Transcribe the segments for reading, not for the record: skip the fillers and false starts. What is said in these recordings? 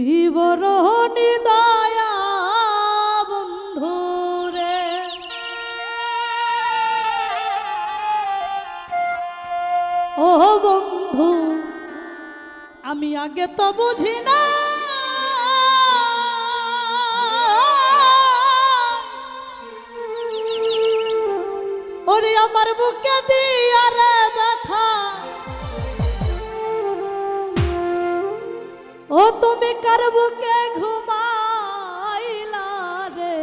তুই বড় নিদয়া বন্ধু রে, ও বন্ধু আমি আগে তো বুঝি না ওরে আমার বুকে দিয়া রে ব্যথা, ও তুমি কার বুকে ঘুমাইলা রে,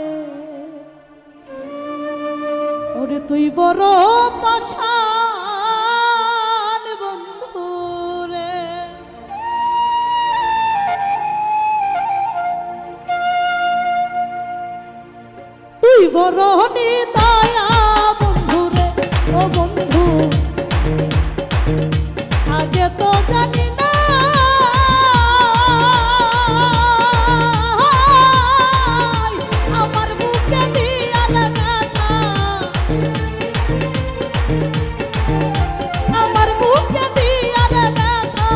ওরে তুই বড় পাষাণ বন্ধু রে। তুই বড় নিদয়া বন্ধু রে, ও বন্ধু আগে তো জানি না আমার বুকে দিয়া ব্যথা, আমার বুকে দিয়া ব্যথা,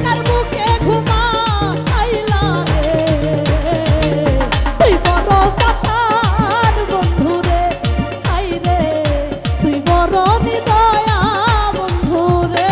কার বুকে ঘুমাইলা রে, তুই বড় পাষাণ বন্ধু রে, আই রে তুই বড় নিদয়া বন্ধু রে।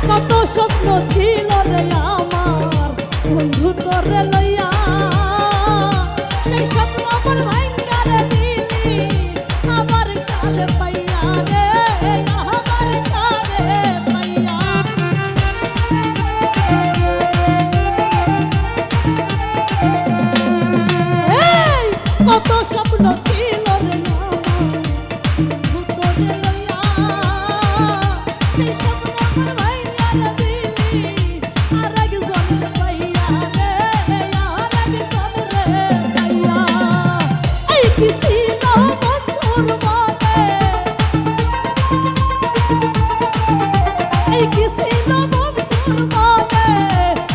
কত স্বপ্ন ছিল রে আমার বন্ধু তোরে লইয়া, সেই স্বপ্ন আমার ভাঙ্গা রে দিলি আমার কারে পাইয়া রে, আমার কারে পাইয়া। কত স্বপ্ন ছিল রে আমার বন্ধু তোরে লইয়া, সেই স্বপ্ন আমার ভাঙ্গা রে দিলি আর একজন পাইয়া রে, আর একজন রে পাইয়া। এই কি ছিল বন্ধুর মনে, এই কি ছিল বন্ধুর মনে,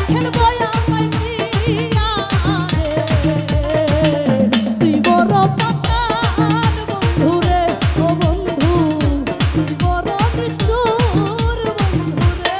খেলবো আমায় নিয়া রে, তুই বড় পাষাণ বন্ধু রে, ও বন্ধু তুই বড় নিষ্ঠুর বন্ধু রে।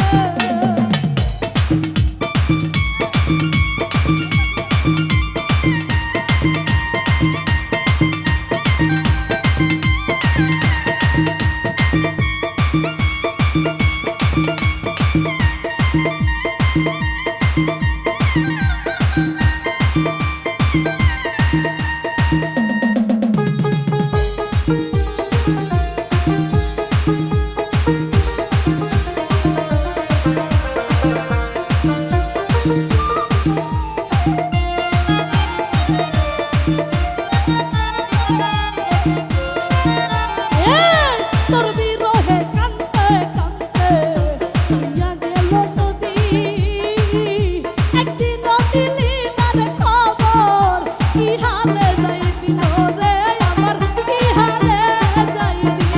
তোর বিরহে কাঁদতে কাঁদতে হইয়া গেল নদী, একদিনও দিলি না রে খবর, কি হালে যাইবি রে আমার, কি হালে যাইবি।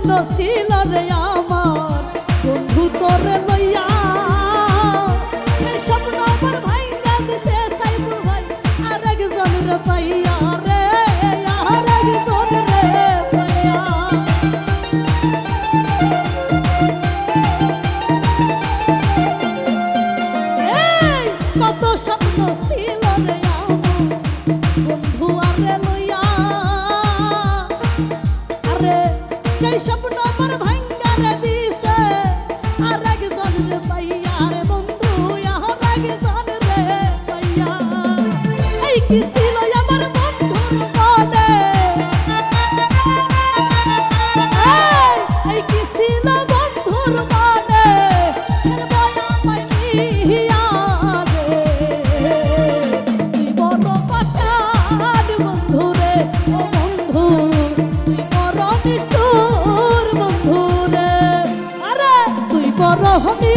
স্বপ্ন ছিল রে আমার বন্ধু তোরে লইয়া সেই স্বপ্ন আমার ভাইঙ্গা দিছে সাইফুল ভাই আরেকজন রে পাইয়া রে আরেকজন রে পাইয়া এই কত স্বপ্ন ছিল রে আমার বন্ধু আরে লইয়া আরে সেই স্বপ্ন আমার ভাঙ্গা রে দিছে আরেকজন রে পাইয়া রে বন্ধু আরেকজন রে পাইয়া এই কি ছিল আমার বন্ধুর মনে এই কি ছিল বন্ধুর মনে খেলবো আমায় নিয়া রে তুই বড় পাঠান বন্ধু রে ও বন্ধু তুই বড় নিষ্ঠুর বন্ধু রে আরে তুই বড় হবি